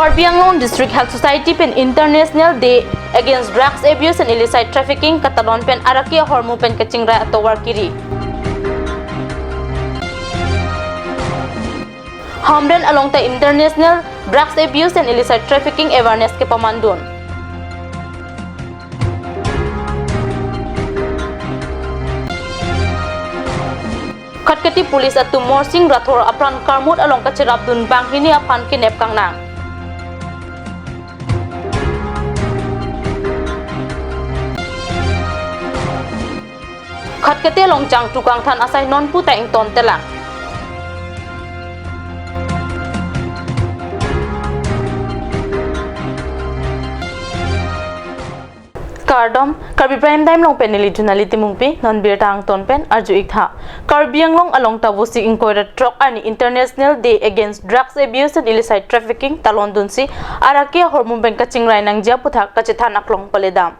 Karbi District Health Society pen International Day Against Drugs Abuse and Illicit Trafficking Katalon pen Arakia Hormu pen Kachingra Atowar Kiri. Hamden along the International Drugs Abuse and Illicit Trafficking Awareness ke Pamandun. Katkati Police at Tumorsing Rathor Apran Karmut along Kachirabdun Bang Hini Apan Kinep Kangnang. Katkati along Jang Tukang Tan Asay Non Puta Ing Ton Telang. Karbi prime time long pen nilidunaliti mungpi non birta ang ton pen arju ikha Karbi ang long along tabusi inkoira truck ani International Day Against Drugs Abuse and Illicit Trafficking talon dunsi arakia hormon pen kachingrai nang jia puthak kachithan aklong paledam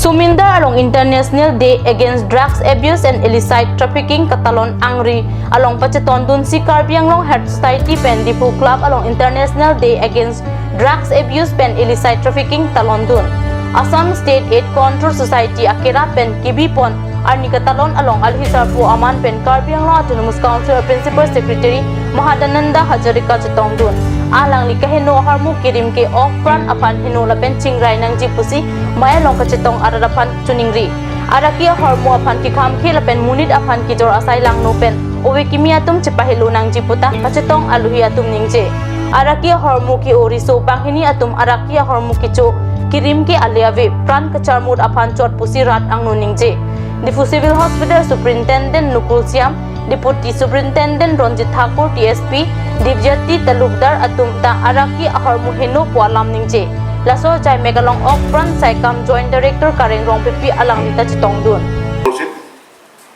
Sumindar along International Day Against Drugs Abuse and Illicit Trafficking katalon angri along pacheton dunsi Karbi ang long Health Society pen Dipu Club along International Day Against Drugs Abuse pen Illicit Trafficking talon dun Assam State Aid Control Society Akira pen Kibipon Arni Katalon along Alhisar po Aman pen Karbi ang Autonomous Council Principal Secretary Mahadananda Hajarika Chetong dun alang ni kahino harmu kirim ke off-front apan hino lapen chingrai nang jipusi maya long kachetong aradapan chuningri arakia harmu apan ki khamke lapen munid apan ki jor asai lang no pen owe kimiatum chepahilo nang jiputa kachetong aluhi atum ningje arakia harmu ki oriso panghini atum arakia harmu ki cho kirim ke aliave pran kacharmud apan chot pusirat ang nuningje Difu Civil Hospital Superintendent Nukul Siam Deputy Superintendent Ronjit Thakur TSP Divjati Talukdar atumta araki aharmu hino pualam ningje laso jai megalong off-front saikam Joint Director Kareng Rong Pipi alang nita chitong dun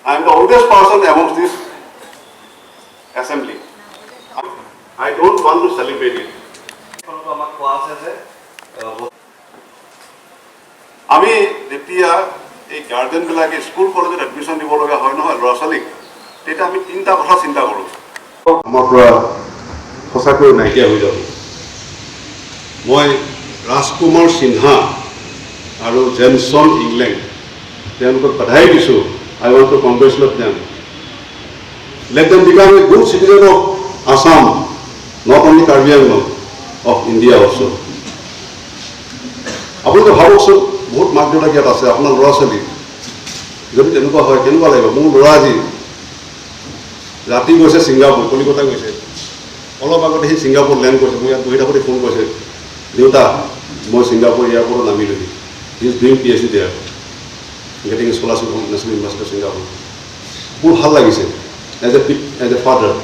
I am the oldest person amongst this assembly. I don't want to celebrate it. আমি যেতিয়া এই guardian বিলাকে school কলেজত admission দিব লগা হয় নহয় ল'ৰা ছোৱালীক তেতিয়া আমি তিনিটা কথা চিন্তা কৰোঁ আমাৰ পৰা সঁচাকৈ নাইকিয়া হৈ যাব মই ৰাজকুমাৰ সিনহা আৰু জেমছন ইংলেণ্ড তেওঁলোকক বাধাই দিছোঁ I want to congratulate them. Let them become a good citizen of Assam, not only Karbi Anglong, of India also. আপোনালোকে ভাবকচোন বহুত মাক দেউতাক ইয়াত আছে আপোনাৰ ল'ৰা ছোৱালী যদি তেনেকুৱা হয় কেনেকুৱা লাগিব মোৰ ল'ৰা আজি ৰাতি গৈছে ছিংগাপুৰ কলিকতা গৈছে অলপ আগতে সি ছিংগাপুৰ লেণ্ড কৰিছে মই ইয়াত বহি থাকোঁতে ফোন কৰিছে দেউতা মই ছিংগাপুৰ এয়াৰপৰ্টত নামিলোহি he is doing PhD there getting scholarship from National University of Singapore মোৰ ভাল লাগিছে এজ এ ফাদাৰ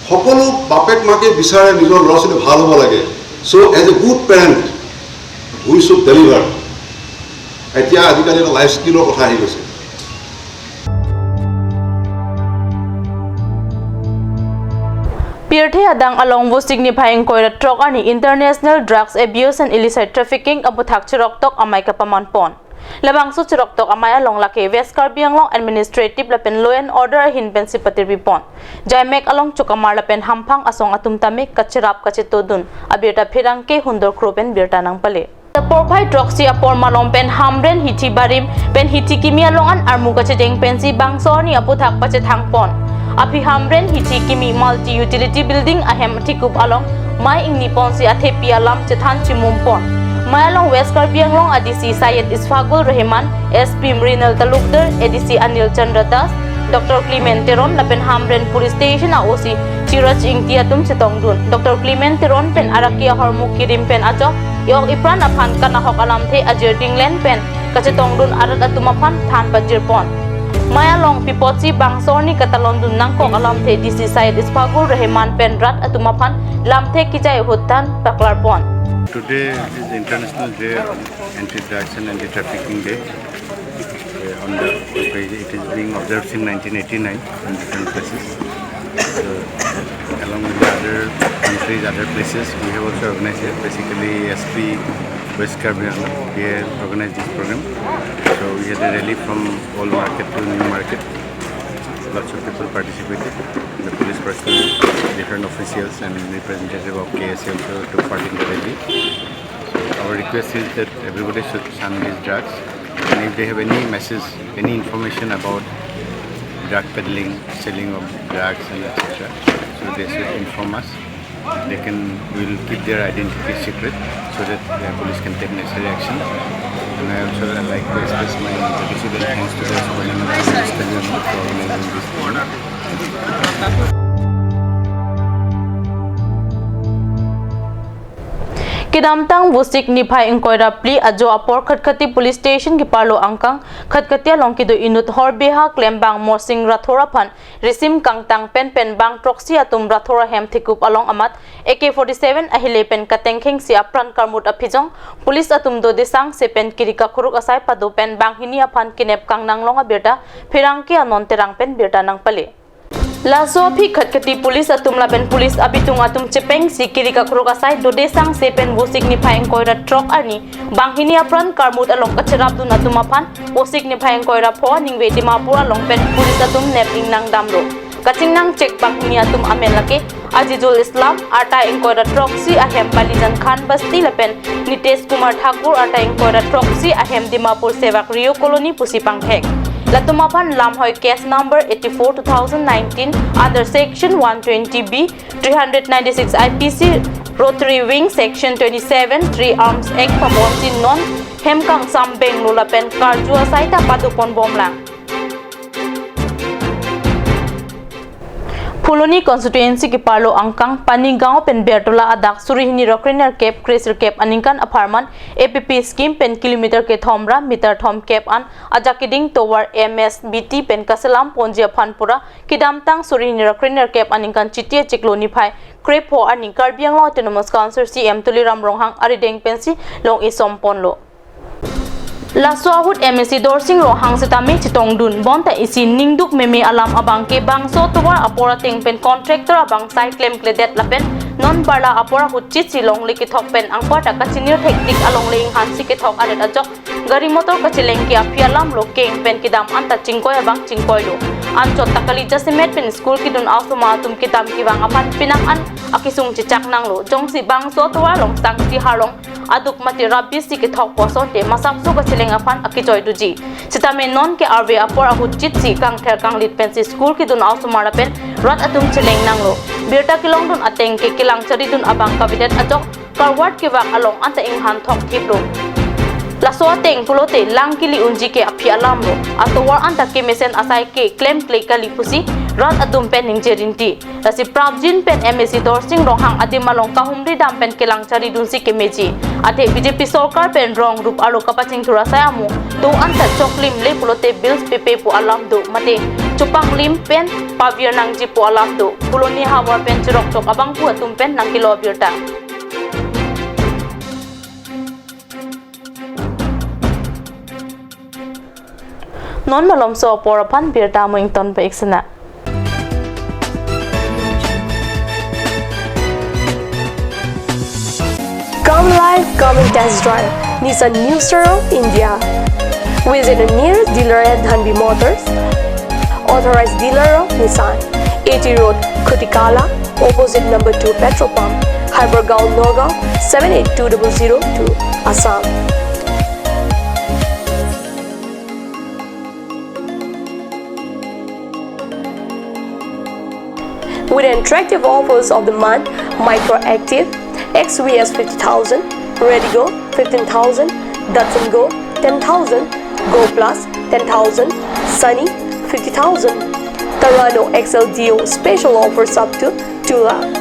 সকলো বাপেক মাকে বিচাৰে নিজৰ ল'ৰা ছোৱালী ভাল হ'ব লাগে চ' as a good parent we should deliver. এতিয়া আজিকালি এটা লাইফ স্কিলৰ কথা আহি গৈছে Pirthe adang along wo signifying koira trok ani International Drugs Abuse and Illicit Trafficking abuthak chirok tok amai ka paman pon labang su chirok tok amai along lake West Karbi Anglong Administrative lapen Law and Order hin pensipatir bipon jaimek along chukamar lapen hamphang asong atum tamik kachirap kachitodun abirta phirangke hundor kropen birta nang pale The provide droxy apor malong pen hamren hiti barim pen hiti kimia longan armu kachedeng pensi bangsoni aputhak pachethang pon api hamren hiti kimi multi utility building ahem tikup along mai ingni ponsi athepi alam chethan chimum pon mai along West Karbi Anglong ADC Syed Isfagul Rahman SP Mrinal Talukdar ADC Anil Chandra Das Dr. Clementeron lapen hamren police station AOC Chirach ingtiatum chetong dun Dr. Clementeron pen arakia hormu kirim pen ajo Yok ipran aphan kanahok alam the ajir dinglen pen kachetong dun arat atumaphan than bajir pon Maya long pipotsi bangsoni katalon dun nangkok alam the DC Syed Isfagul Rahman pen rat atumaphan lam the kijai hutan paklar pon Today is International Day on Anti-Drugs and Anti-Trafficking Day. On the it is being observed in 1989 in different places. So, along with the other countries, other places, we have also organized here. Basically, SP West Karbi Anglong, we have organized this program. So we had a rally from old market to new market. Lots of people participated. the police personnel, different officials and representative of KSA also took part in the rally. So our request is that everybody should shun these drugs, and if they have any message, any information about drug peddling, selling of drugs and etc., so they should inform us. We will keep their identity secret so that the police can take necessary action. And I also like to express my gratitude and thanks to the superintendent for organizing this program. Kidamtang busik ni phai inkoira pli ajo apor khatkhati police station ki parlo angkang khatkatia longki do inut horbeha klembang morsing rathora phan resim kangtang pen bang proxy atum rathora hem thikup along amat AK47 ahile pen katengkheng si apran karmut aphijong police atum do desang se pen kirika khuruk asai padu pen bang hini aphan kinep kangnang longa berta phirangki anon terang pen berta nang pale Laso phi khatkati police atumla pen police abitung atum chepeng sikiri ka khroka sai dode sang sepen bosik ni phaing koira truck ani banghini apran karmut along kacharap dun atuma phan bosik ni phaing koira pho ningwe dimapur along pen police atum neping nang damro kaching nang check banghini atum amelake Azizul Islam ata inkoira truck si ahem Balijan Khan Basti lapen Nitesh Kumar Thakur ata inkoira truck si ahem Dimapur Sevak Rio Colony Pusipang Hek Latumapan Lamhoy case number 84/2019 under section 120B 396 IPC Rotary Wing section 27 3 Arms Act Pamonsi non Hemkang Sambeng Lulapen Karjua Saita Padupon Bomlang Puloni Constituency ki parlo angkang Paningao pen Bertola adak surihini rokriner cap crazer cap aningkan apartment APP scheme pen kilometer ke thomra meter thom cap an ajakiding tower MSBT pen kasalam ponjia phanpura kidamtang surihini rokriner cap aningkan chitia chikloni phai crepo aning Karbi autonomous council CM Tuliram Ronghang arideng pensi long isompon lo Laso ahut MSC Dorsing ro hang setami chitong dun bonta isi ningduk meme alam abang ke bangso tuwar apora ting pen contractor abang sai claim kledet lapen non barla apora huchit silong likithok pen ang pata ka senior hektik along leing han sikithok aret ajok gari motor ka chileng ki apialam lo keng pen kidam anta chingkoy abang chingkoy lo anchot takali jasimet pen school ki dun ausuma tum kitam ki bang apan pinang an akisung chichak nang lo jongsi bangso tuwar long sang ti harong aduk mati rabbi sikithok poson te masapso ka chileng apan akijoy duji sitame non ke RV apor ahut chitsi kang ther kang lit pensi school ki dun ausumara pen rat atum chileng nanglo birta kilong dun ateng ke kilang chari dun abang kabidet ajok karwat ke wak along anta inghan thok thipro laso ateng pulote langkili unji ke aphi alamro atowar anta ke mesen asai ke claim clay kali pusi rat atum pen ningjerinti rasi prabjin pen MSC Dorsing rohang adimalong kahumri dam pen kilang chari dun si ke meji ate BJP sarkar pen rong rup alo kapaching thura sayamu do anta choklim le pulote bills pepe pu alam do mate chupang lim pen pavir nangji pu alam do puloni hawar pen chirok chok abang pu atum pen nang kilo birta non malom so porapan birta moington pa iksana Come live, come and test drive Nissan New Star India. Visit a nearest dealer at Dhanbi Motors. Authorized dealer of Nissan. 80 Road, Kutikala, opposite number 2 petrol pump, Hybergaon, Nagaon, 782002, Assam. With attractive offers of the month, Micro Active, XVS 50,000, Redigo 15,000, Datsun Go 10,000, Go Plus 10,000, Sunny 50,000. Tarano XL Dio special offers up to 2 lakh.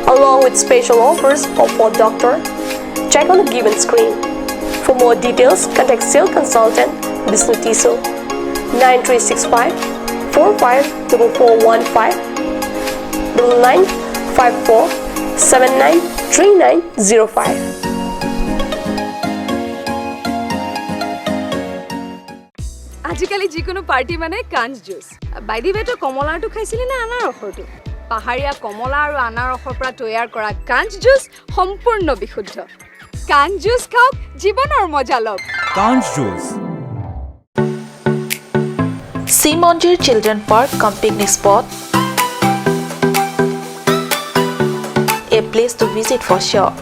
Along with special offers of Ford Doctor. Check on the given screen. For more details, contact sales consultant Bisnutiso 9365 454415 9954 793905. আজিকালি যিকোনো party মানে কাঞ্জ juice বাইদি বেটো কমলাটো খাইছিলি না আনাৰসৰটো পাহাৰীয়া কমলা আৰু আনাৰসৰ পৰা তৈয়াৰ কৰা কাঞ্জ জুচ সম্পূৰ্ণ বিশুদ্ধ কাঞ্জ জুচ খাওক জীৱনৰ মজা লওক কাঞ্জ juice Sea Monjir Children Park come picnic spot a place to visit for sure.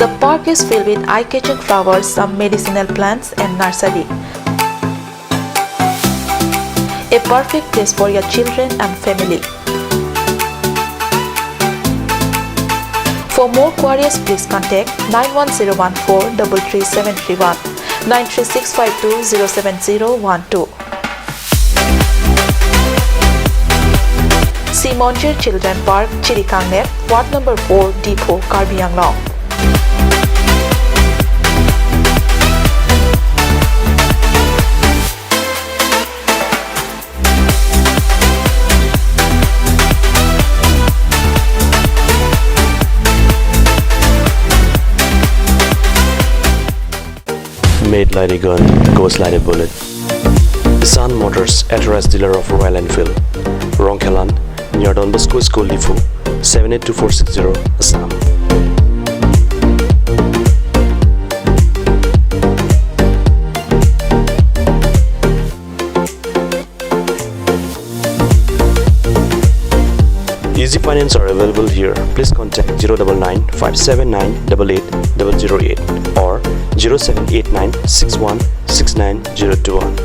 The park is filled with eye-catching flowers, some medicinal plants and nursery. A perfect place for your children and family. For more queries, please contact 91014 33731 93652 07012. Simonjir Children Park, Chirikangnet, Ward number 4, Depot, Karbi Anglong. Made like a gun, goes like a bullet. Sun Motors, authorized dealer of Royal Enfield, Rongkelan, near Don Bosco School Lifu, 782460, Assam. Easy finance are available here. Please contact 099 579 88008 or 0789 61 69021.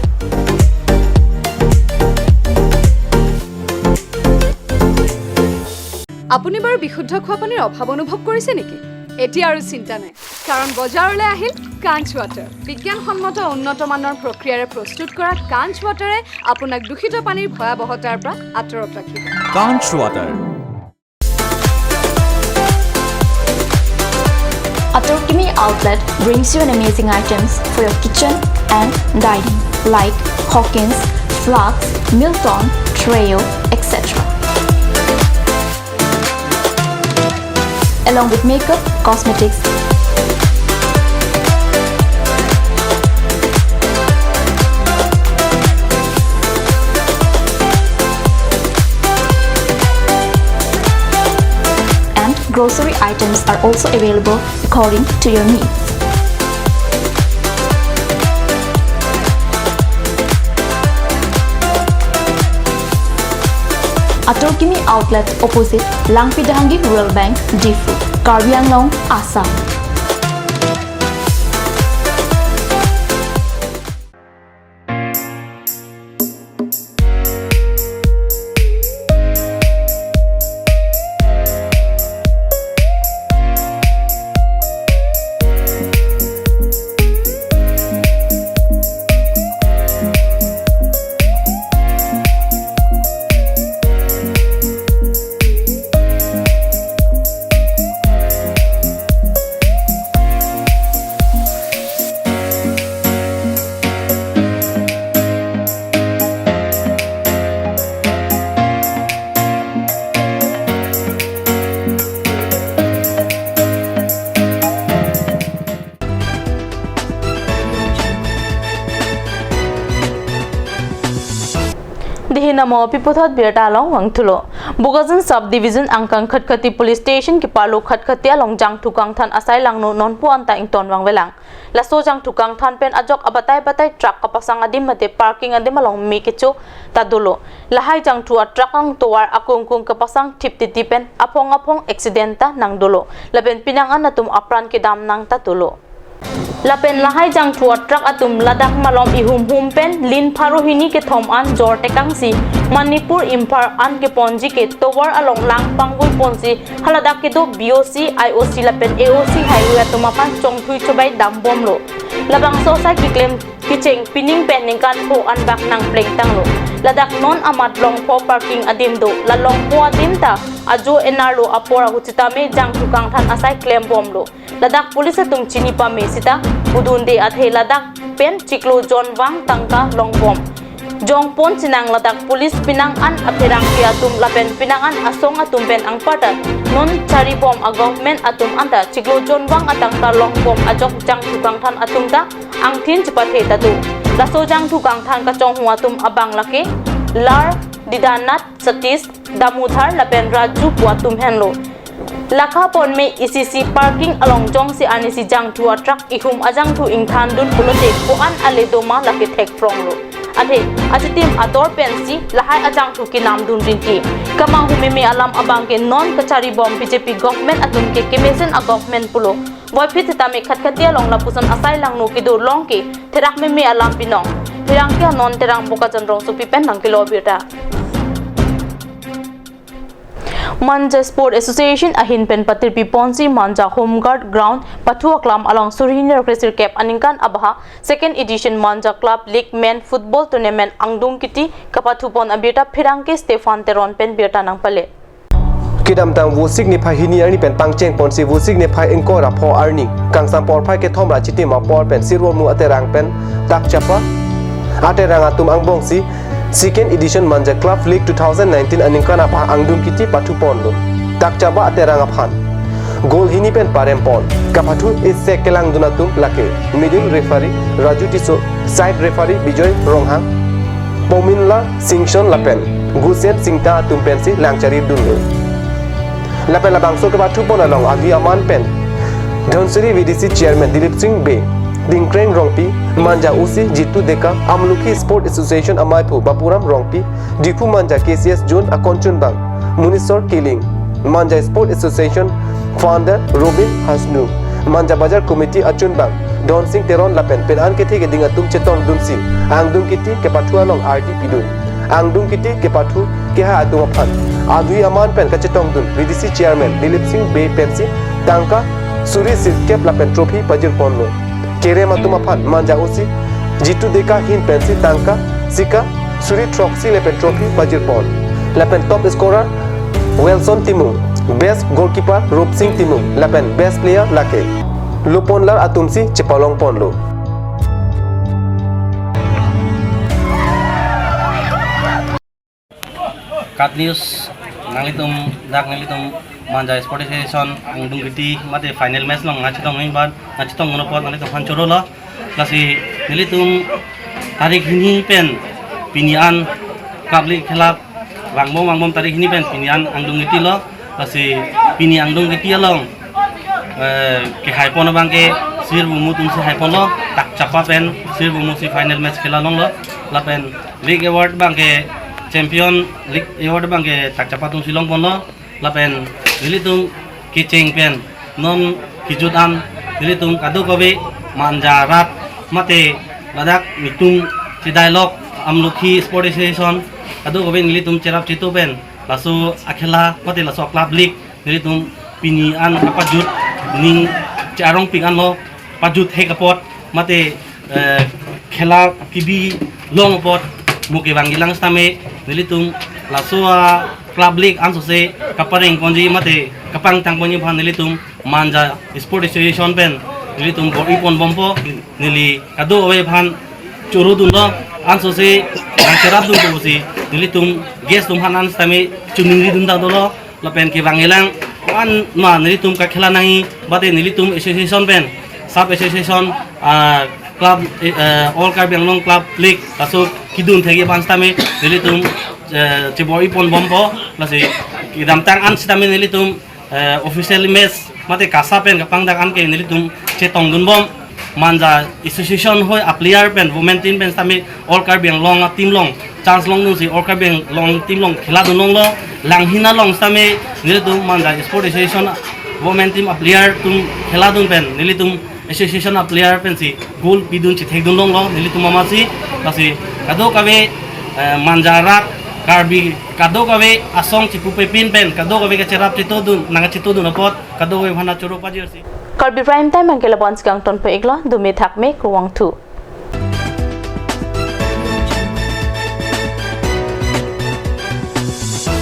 আপুনি বাৰু বিশুদ্ধ খোৱা পানীৰ অভাৱ অনুভৱ কৰিছে নেকি? এতিয়া আৰু চিন্তা নাই, কাৰণ বজাৰলৈ আহিল কাঞ্চ ৱাটাৰ। বিজ্ঞানসন্মত উন্নত মানৰ প্ৰক্ৰিয়াৰে প্ৰস্তুত কৰা কাঞ্চ ৱাটাৰে আপোনাক দূষিত পানীৰ ভয়াৱহতাৰ পৰা আঁতৰত ৰাখিব। কাঞ্চ water. Atorkimi outlet brings you an amazing items for your kitchen and dining like Hawkins, Flax, Milton, Treo, etc. Along with makeup, cosmetics, and grocery items are also available according to your needs. Atorkimi outlet opposite Langpidahangi Rural Bank, Difu, Karbi Anglong, Assam. Dihinamo pipothot birta along wangthulo Bugazan subdivision angkang khatkati police station ki palu khatkati along jang thukang than asai langno nonpu anta ington wangwelang laso jang thukang than pen ajok abatai batai truck kapasang adim mate parking adim along mekicho tadulo lahai jang thu truck ang towar akungkung kapasang tipti pen apong accidenta nang dolo laben pinang anatum apran ki dam nang tatulo Lapen lahai jang thua truck atum ladak malom ihum pen lin pharohini ke thom an jor tekang si Manipur imphar an ke ponji ke towar along lang pangui ponji haladak ke do BOC IOC lapen AOC highway atumapan chongthui chobai dam bomlo labang sosa ki claim kicheng pining pen ningkan pho an bak nang pleng tanglo ladak non amat long pho parking adim do la long pho adim ta ajo enarlo apora huchitame jang thukang than asai claim bomlo ladak police atum chini pa me sita udunde athe ladak pen chiklo jon wang tangka long bom jongpon sinang ladak police pinang an apherang ki atum lapen pinang an asong atum pen ang pata non chari bom a government atum anta chiklo jon wang atangka long bom ajok jang thukang than atum ta ang thin chipathe tatu laso jang thukang than ka chong hu atum abang lake lar didanat satis damudhar lapen raju puatum henlo Lakha pon me ECC parking along jong si ani si jang thua truck ihum ajang thu ingthan dun pulote ko an ale doma lake thek pronglo anhe ajitim ador pensi lahai ajang tu ki nam dun rinti kamang humimi alam abang ke non kachari bom BJP government atun ke kemesen a government pulo boy phit tami khat khatia long la puson asai lang no ki dur long ki therak mimi alam pinong hirang kya non terang boka chandrong su pipen nang kilo bita Manja Sport Association ahin pen patir piponsi Manja Home Guard Ground Pathua Club along Suriner Crescent Cap Aninkan Abaha second edition Manja Club League Men Football Tournament Angdung Kiti Kapathupon Abita Phirangke Stefan Teron pen Birta nang pale Kidam tang wusik ni phai hini arni pen pangcheng ponsi wusik ni phai engko ra pho arni kangsam por phai ke thom ra chiti ma por pen sirwo mu aterang pen tak chapa aterang atum angbong si second edition Manja Club League 2019 aninkan apa angdum kiti Pathupon lo tak chapa aterang aphan goal hini pen parem pon kapathu isse kelang dunatum lake middle referee Raju Tiso side referee Bijoy Ronghang Pominla Singshon Lapen Gusen Singta tumpensi langchari dunlo Lapen labang so ke Pathupon along agi aman pen Dhonsuri VDC chairman Dilip Singh Be Dingkreng Rongpi Manja Usi Jitu Deka Amlukhi Sport Association Amaipu Bapuram Rongpi Dipu Manja KCS Jun Akonchun Bang Munisor Kiling Manja Sport Association founder Robin Hasnu Manja Bazar Committee Achun Bang Don Singh Teron Lapen Penan Kiti ke Dingatum Chetong Dunsi Angdung Kiti ke Pathua Long RD Pidun Angdung Kiti ke Pathu ke Ha Adung Aphan Adui Aman Pen Kachetong Dun VDC chairman Dilip Singh Be Pensi Tangka Suri Silkep Lapen Trophy Pajir Ponlo Kere Matumaphan Manja Usi Jitu Deka Hin Pensi Tangka Sika Suri Troxy Lepen Trophy Pajir Pon Lepen top scorer Wilson Timung Best goalkeeper Rup Singh Timung Lepen best player Lake Luponlar Atumsi Chepalong Ponlo Cut news nalitum Manja Sport Association angdung giti mate final match long ngachitong ngin ngachitong ngonopot nalitum hanchoro lo kasi nilitum tarik hini pen pinian kabli khelap wangbom tarik hini pen pinian angdung giti lo kasi pini angdung giti along ke haipon bang ke sir bumu tumsi haipon lo tak chapa pen sir bumu si final match khela long lo la pen league award bang ke champion league award bang ke tak chapa tum silong pon lo la pen nilitum kicheng pen non kijut am nilitum kadu kobe manjarat mate ladak mitung si dialog amlukhi sport association kadu kobe nilitum cherap chitu pen lasu akhela mate lasu club league nilitum pini an kapajut ning charong pingan lo pajut he kapot mate khela kibi long pot muke wangilang stame nilitum lasu club league anso se kapareng konji mate kapang tangponi bhan nilitum Manja Sport Association pen nilitum bo ipon bompo nili kadu owe bhan churu dundo anso se angkerap dun ko si nilitum guest tum hanan stame chuningri dunda dolo lapen ke wangilang an ma nilitum ka khela nai bate nilitum association pen sub association club all Karbi Anglong club league kaso kidun thegi ban stame nilitum ceboi pon bompo lasi idam tang an stame nilitum official match mate kasapen kapang dak an ke nilitum chetong dun bom Manja association hoi a player pen women team pen stame all Karbi Anglong team long chance long nu si all Karbi Anglong team long khela dun long lo langhina long stame nilitum Manja Sport Association women team a player tum khela dun pen nilitum association a player pen si goal pidun chithek dun long lo nilitum mama si lasi kado kawe manjarat Karbi kado kawe asong chipu pepin pen kado kawe ka cherap chitodun nanga chitodun apot kado kawe bhana choro pajir si Karbi prime time angkela bons gang ton pe iglo dumi thakme kuwang thu